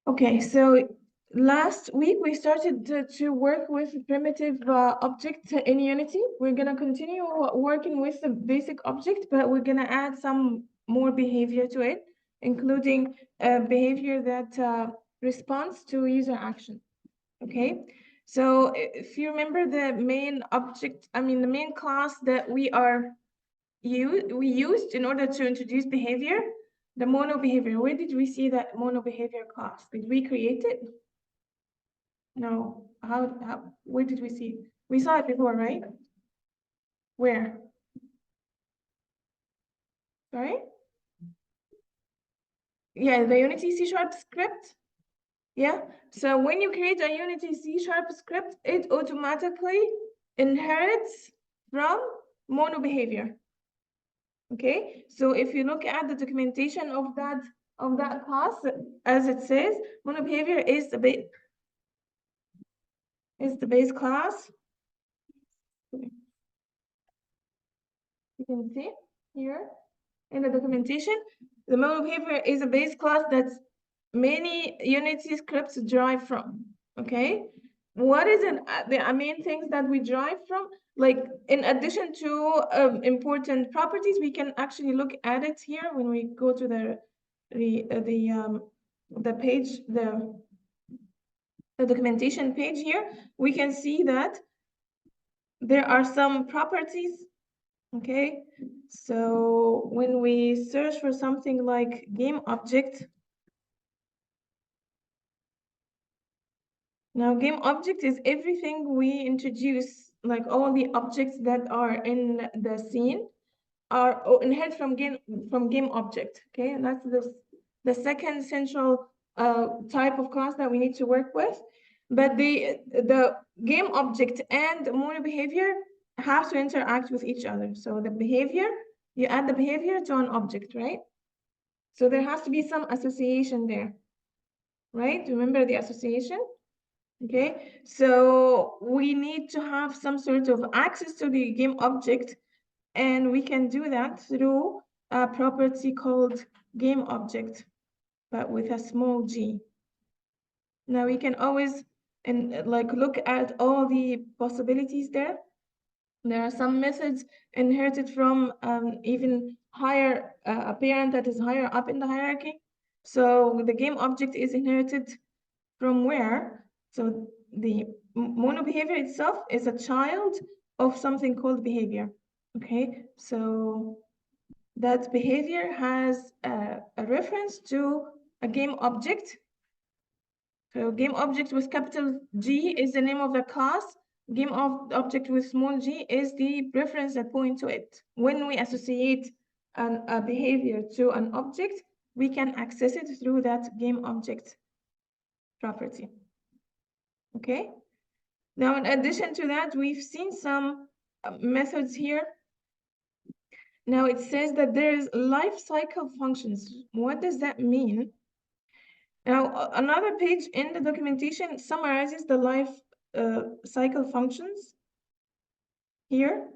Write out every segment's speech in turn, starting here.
Okay, so last week we started to work with primitive object in Unity. We're gonna continue working with the basic object, but we're gonna add some more behavior to it, including behavior that responds to user action. Okay, so if you remember the main object, the main class that we used in order to introduce behavior, the mono behavior. Where did we see that mono behavior class? Did we create it? No. Where did we see it? We saw it before, right? Where? Sorry? Yeah, the Unity C# script. Yeah. So when you create a Unity C# script, it automatically inherits from mono behavior. Okay. So if you look at the documentation of that class, as it says, mono behavior is the base class. You can see here in the documentation, the mono behavior is a base class that many Unity scripts derive from. Okay, what is the main things that we derive from? Like, in addition to important properties, we can actually look at it here when we go to the page, the documentation page here. We can see that there are some properties. Okay, so when we search for something like game object, now game object is everything we introduce, like all the objects that are in the scene are inherit from game object. Okay, and that's the second central type of class that we need to work with. But the game object and mono behavior have to interact with each other. So the behavior, you add the behavior to an object, right? So there has to be some association there, right? Remember the association? Okay, so we need to have some sort of access to the game object, and we can do that through a property called game object, but with a small g. Now we can always look at all the possibilities there. There are some methods inherited from even higher, a parent that is higher up in the hierarchy. So the game object is inherited from where? So the mono behavior itself is a child of something called behavior. Okay, so that behavior has a reference to a game object. So game object with capital G is the name of the class. Game object with small g is the reference that points to it. When we associate a behavior to an object, we can access it through that game object property. Okay. Now, in addition to that, we've seen some methods here. Now it says that there is life cycle functions. What does that mean? Now, another page in the documentation summarizes the life cycle functions here.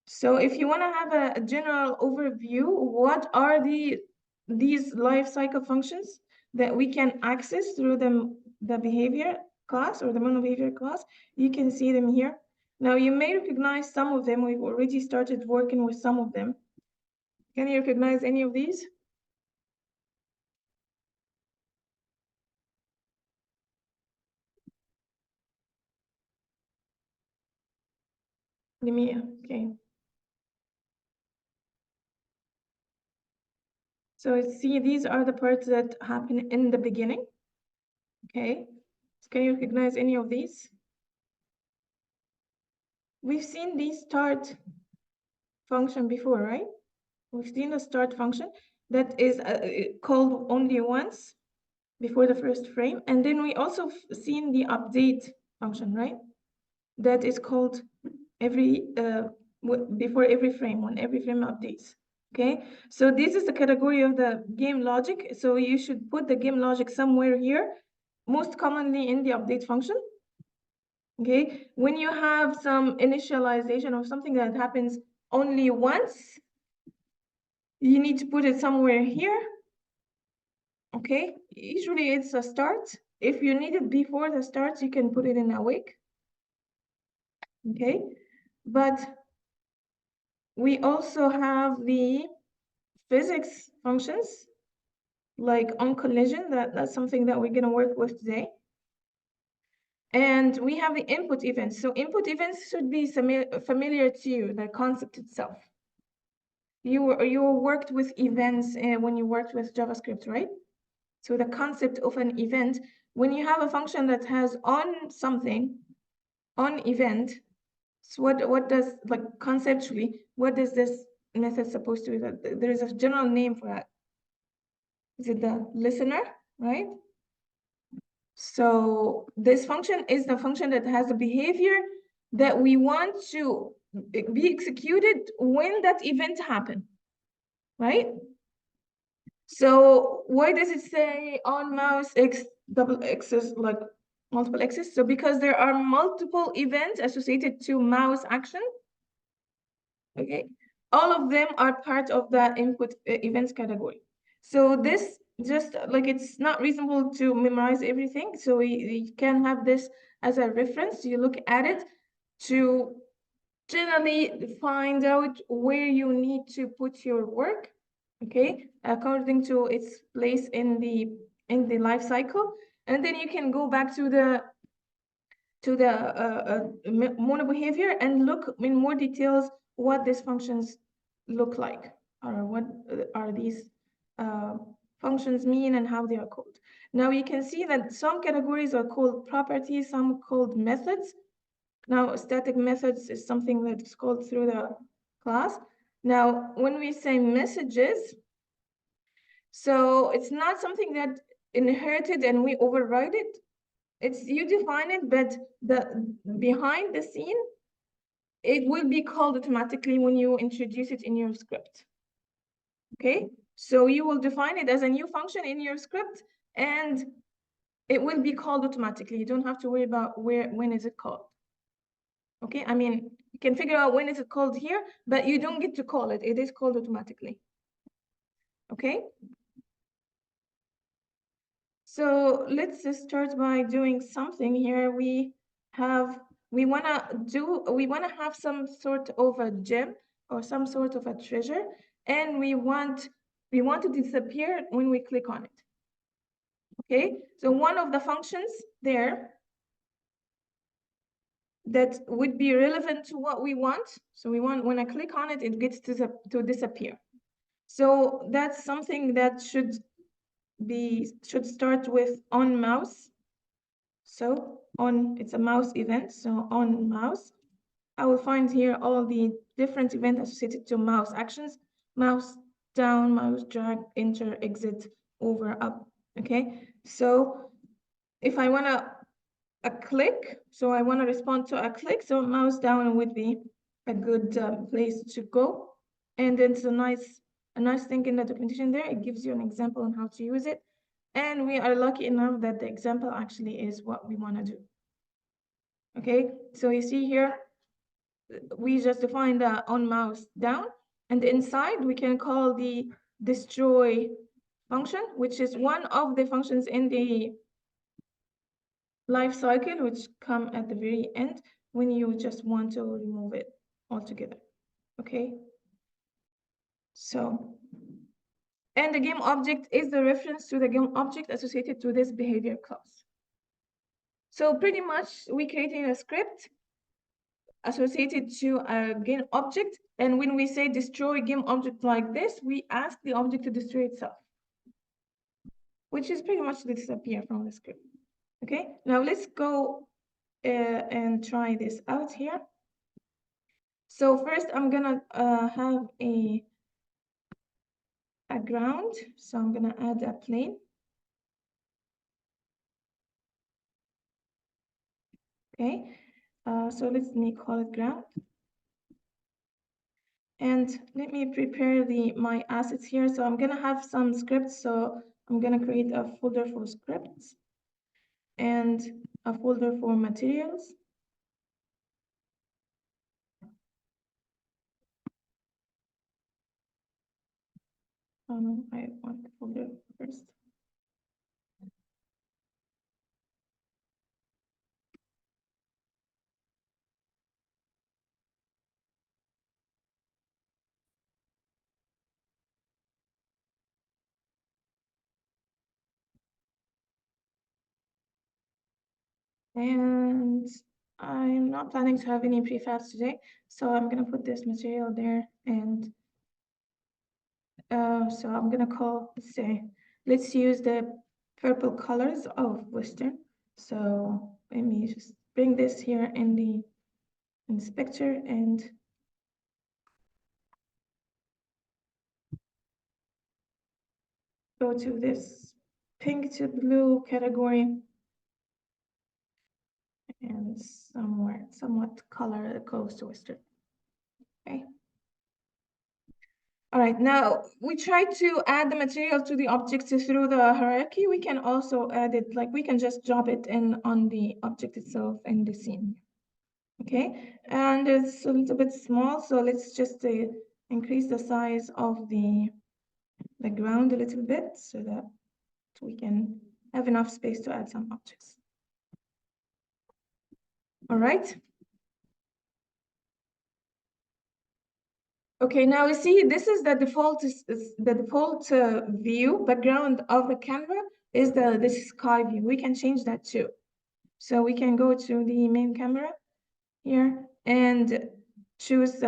So if you want to have a general overview, what are these life cycle functions that we can access through the behavior class or the mono behavior class, you can see them here. Now you may recognize some of them. We've already started working with some of them. Can you recognize any of these? Okay. So see, these are the parts that happen in the beginning. Okay. So can you recognize any of these? We've seen the start function before, right? We've seen the start function that is called only once before the first frame. And then we also seen the update function, right? That is called before every frame, when every frame updates. Okay, so this is the category of the game logic. So you should put the game logic somewhere here, most commonly in the update function. Okay, when you have some initialization of something that happens only once, you need to put it somewhere here. Okay, usually it's a start. If you need it before the start, you can put it in awake. Okay, but we also have the physics functions, like on collision. That's something that we're gonna work with today. And we have the input events. So input events should be familiar to you, the concept itself. You worked with events when you worked with JavaScript, right? So the concept of an event, when you have a function that has on something, on event, so what does, like conceptually, what is this method supposed to be? There is a general name for that. Is it the listener, right? So this function is the function that has the behavior that we want to be executed when that event happened, right? So why does it say on mouse x double x's, like multiple x's? So because there are multiple events associated to mouse action. Okay, all of them are part of the input events category. So this just like, it's not reasonable to memorize everything. So we can have this as a reference. You look at it to generally find out where you need to put your work, okay, according to its place in the life cycle. And then you can go back to the mono behavior and look in more details what these functions look like, or what are these functions mean and how they are called. Now you can see that some categories are called properties, some called methods. Now static methods is something that is called through the class. Now when we say messages, so it's not something that inherited and we override it. It's you define it, but the behind the scene, it will be called automatically when you introduce it in your script. Okay, so you will define it as a new function in your script, and it will be called automatically. You don't have to worry about when is it called. Okay, I mean, you can figure out when is it called here, but you don't get to call it. It is called automatically. Okay. So let's start by doing something here. We wanna have some sort of a gem or some sort of a treasure, and we want to disappear when we click on it. Okay, so one of the functions there that would be relevant to what we want. So we want, when I click on it, it gets to disappear. So that's something that should start with on mouse. So it's a mouse event. So on mouse, I will find here all the different events associated to mouse actions: mouse down, mouse drag, enter, exit, over, up. Okay, so if I want a click, so I want to respond to a click, so mouse down would be a good place to go. And it's a nice thing in the documentation there. It gives you an example on how to use it. And we are lucky enough that the example actually is what we want to do. Okay, so you see here, we just define the on mouse down, and inside we can call the destroy function, which is one of the functions in the life cycle, which come at the very end when you just want to remove it altogether. Okay, so, and the game object is the reference to the game object associated to this behavior class. So pretty much we created a script associated to a game object, and when we say destroy game object like this, we ask the object to destroy itself, which is pretty much disappear from the script. Okay, now let's go and try this out here. So first I'm gonna have a ground, so I'm gonna add a plane. Okay, so let me call it ground. And let me prepare my assets here. So I'm gonna have some scripts. So I'm gonna create a folder for scripts and a folder for materials. I want the folder first. And I'm not planning to have any prefabs today, so I'm gonna put this material there, and so I'm gonna call, let's use the purple colors of Western. So let me just bring this here in the picture and go to this pink to blue category and somewhat color close to Western. Okay. All right, now we try to add the material to the object through the hierarchy. We can also add it, like we can just drop it in on the object itself in the scene. Okay, and it's a little bit small, so let's just increase the size of the ground a little bit so that we can have enough space to add some objects. All right. Okay, now you see this is the default view background of the camera is this sky view. We can change that too. So we can go to the main camera here and choose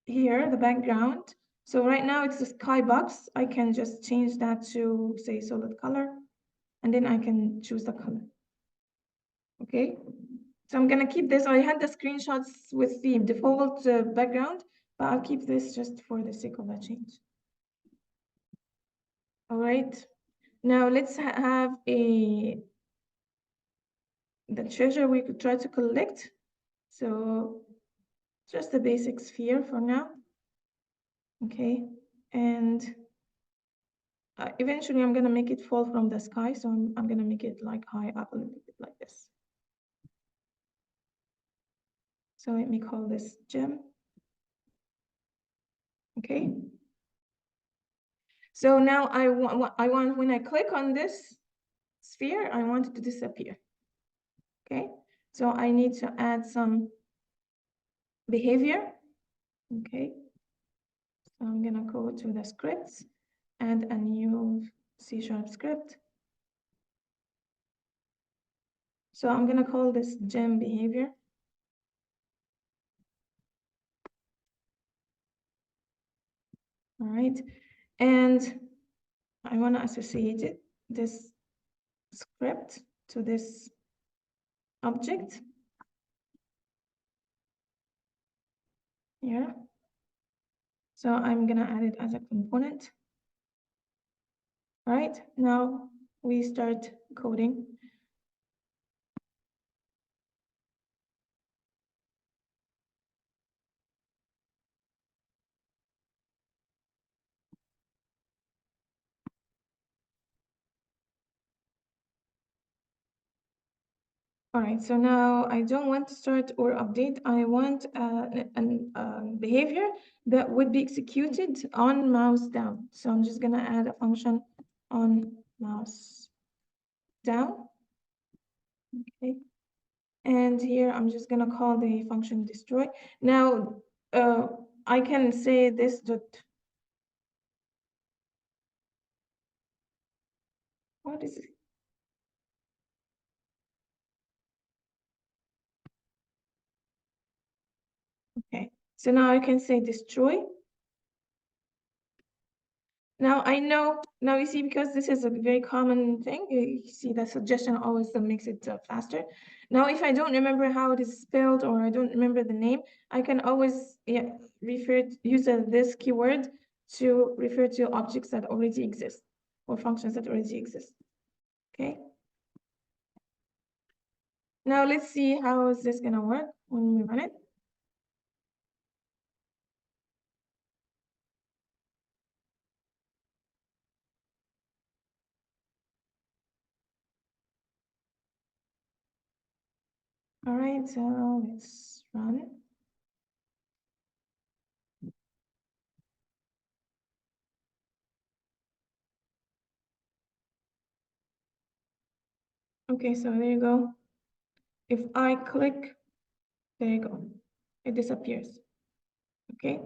here the background. So right now it's a sky box. I can just change that to say solid color, and then I can choose the color. Okay. So I'm gonna keep this. I had the screenshots with the default background, but I'll keep this just for the sake of a change. All right. Now let's have the treasure we could try to collect. So just the basic sphere for now. Okay. And eventually I'm gonna make it fall from the sky. So I'm gonna make it like high up a little bit like this. So let me call this gem. Okay. So now I want when I click on this sphere, I want it to disappear. Okay. So I need to add some behavior. Okay. So I'm gonna go to the scripts, add a new C# script. So I'm gonna call this gem behavior. All right. And I want to associate this script to this object here. So I'm gonna add it as a component. All right, now we start coding. All right, so now I don't want to start or update. I want a behavior that would be executed on mouse down. So I'm just gonna add a function on mouse down. Okay, and here I'm just gonna call the function destroy. Now I can say this dot. What is it? Okay, so now I can say destroy. Now I know, now you see, because this is a very common thing, you see the suggestion always makes it faster. Now, if I don't remember how it is spelled or I don't remember the name, I can always use this keyword to refer to objects that already exist or functions that already exist. Okay. Now let's see how is this gonna work when we run it. All right, so let's run. Okay, so there you go. If I click, there you go, it disappears. Okay,